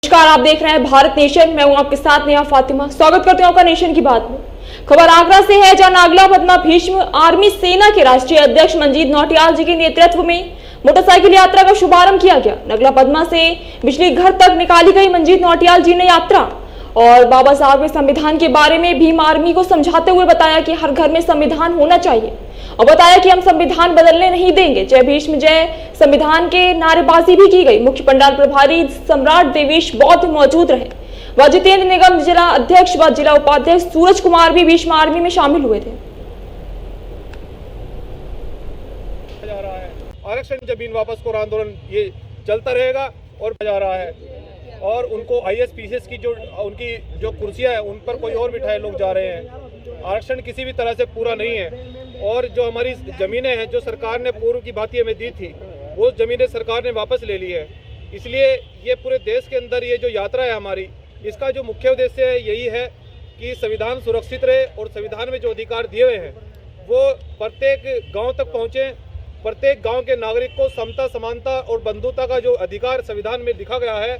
नमस्कार, आप देख रहे हैं भारत नेशन। मैं हूं आपके साथ नेहा फातिमा। स्वागत करते हैं आपका नेशन की बात में। खबर आगरा से है, जहां नागला पद्मा भीष्म आर्मी सेना के राष्ट्रीय अध्यक्ष मंजीत नौटियाल जी के नेतृत्व में मोटरसाइकिल यात्रा का शुभारंभ किया गया। नगला पद्मा से बिजली घर तक निकाली गई मंजीत नौटियाल जी ने यात्रा और बाबा साहब के संविधान के बारे में भीम आर्मी को समझाते हुए बताया कि हर घर में संविधान होना चाहिए और बताया कि हम संविधान बदलने नहीं देंगे। जय भीष्म जय संविधान के नारेबाजी भी की गई। मुख्य पंडाल प्रभारी सम्राट देवेश बौद्ध मौजूद रहे व जितेंद्र निगम जिला अध्यक्ष व जिला उपाध्यक्ष सूरज कुमार भी भीष्म आर्मी में शामिल हुए थे। आरक्षण जमीन वापस को आंदोलन ये चलता रहेगा और जा रहा है और उनको आईएएस पीसीएस की उनकी जो कुर्सियां हैं उन पर कोई और बिठाए लोग जा रहे हैं। आरक्षण किसी भी तरह से पूरा नहीं है और जो हमारी ज़मीनें हैं जो सरकार ने पूर्व की भांति हमें दी थी वो ज़मीनें सरकार ने वापस ले ली है। इसलिए ये पूरे देश के अंदर ये जो यात्रा है हमारी, इसका जो मुख्य उद्देश्य है यही है कि संविधान सुरक्षित रहे और संविधान में जो अधिकार दिए हुए हैं वो प्रत्येक गाँव तक पहुँचें। प्रत्येक गाँव के नागरिक को समता, समानता और बंधुता का जो अधिकार संविधान में लिखा गया है,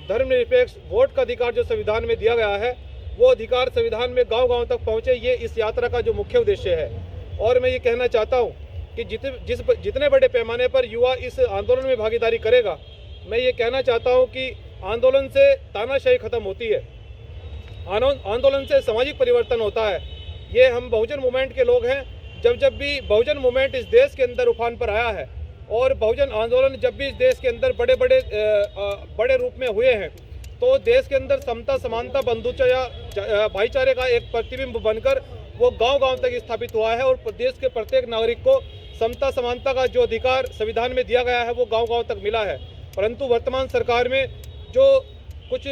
धर्मनिरपेक्ष वोट का अधिकार जो संविधान में दिया गया है, वो अधिकार संविधान में गांव-गांव तक पहुंचे। ये इस यात्रा का जो मुख्य उद्देश्य है। और मैं ये कहना चाहता हूं कि जितने बड़े पैमाने पर युवा इस आंदोलन में भागीदारी करेगा, मैं ये कहना चाहता हूं कि आंदोलन से तानाशाही खत्म होती है, आंदोलन से सामाजिक परिवर्तन होता है। ये हम बहुजन मूवमेंट के लोग हैं। जब भी बहुजन मूवमेंट इस देश के अंदर उफान पर आया है और बहुजन आंदोलन जब भी इस देश के अंदर बड़े रूप में हुए हैं तो देश के अंदर समता, समानता, बंधुता या भाईचारे का एक प्रतिबिंब बनकर वो गांव-गांव तक स्थापित हुआ है और देश के प्रत्येक नागरिक को समता, समानता का जो अधिकार संविधान में दिया गया है वो गांव-गांव तक मिला है। परंतु वर्तमान सरकार में जो कुछ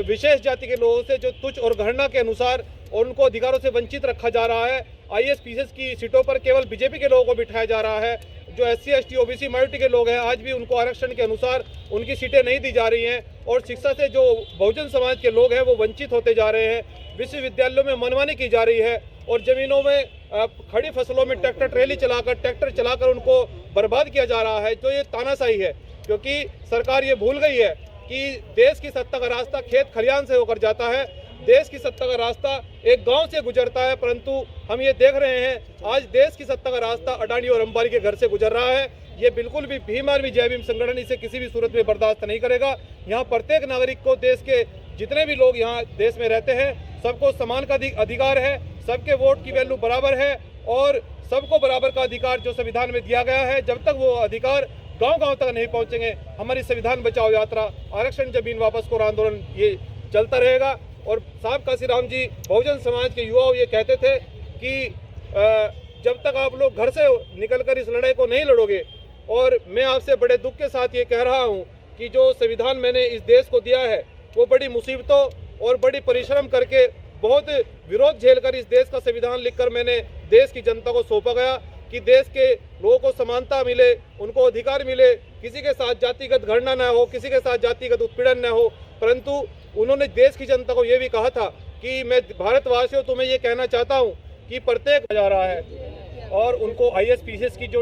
विशेष जाति के लोगों से जो तुच्छ और घृणा के अनुसार और उनको अधिकारों से वंचित रखा जा रहा है। आईएएस पीसीएस की सीटों पर केवल बीजेपी के लोगों को बिठाया जा रहा है। जो एससी, एसटी, ओबीसी माइनॉरिटी के लोग हैं आज भी उनको आरक्षण के अनुसार उनकी सीटें नहीं दी जा रही हैं और शिक्षा से जो बहुजन समाज के लोग हैं वो वंचित होते जा रहे हैं। विश्वविद्यालयों में मनमानी की जा रही है और जमीनों में खड़ी फसलों में ट्रैक्टर चलाकर उनको बर्बाद किया जा रहा है। तो ये तानाशाही है, क्योंकि सरकार ये भूल गई है कि देश की सत्ता का रास्ता खेत खलियान से होकर जाता है। देश की सत्ता का रास्ता एक गांव से गुजरता है, परंतु हम ये देख रहे हैं आज देश की सत्ता का रास्ता अडानी और अंबानी के घर से गुजर रहा है। ये बिल्कुल भी भीम आर्मी जय भीम संगठन इसे किसी भी सूरत में बर्दाश्त नहीं करेगा। यहाँ प्रत्येक नागरिक को, देश के जितने भी लोग यहाँ देश में रहते हैं, सबको समान का अधिकार है, सबके वोट की वैल्यू बराबर है और सबको बराबर का अधिकार जो संविधान में दिया गया है। जब तक वो अधिकार गाँव-गाँव तक नहीं पहुँचेंगे, हमारी संविधान बचाओ यात्रा, आरक्षण जमीन वापस को आंदोलन ये चलता रहेगा। और साहब काशीराम जी बहुजन समाज के युवा ये कहते थे कि जब तक आप लोग घर से निकलकर इस लड़ाई को नहीं लड़ोगे, और मैं आपसे बड़े दुख के साथ ये कह रहा हूँ कि जो संविधान मैंने इस देश को दिया है वो बड़ी मुसीबतों और बड़ी परिश्रम करके बहुत विरोध झेलकर इस देश का संविधान लिखकर मैंने देश की जनता को सौंपा गया कि देश के लोगों को समानता मिले, उनको अधिकार मिले, किसी के साथ जातिगत घृणा न हो, किसी के साथ जातिगत उत्पीड़न न हो। परंतु उन्होंने देश की जनता को ये भी कहा था कि मैं भारतवासियों तुम्हें ये कहना चाहता हूँ कि प्रत्येक जा रहा है और उनको आईएएस पीसीएस की जो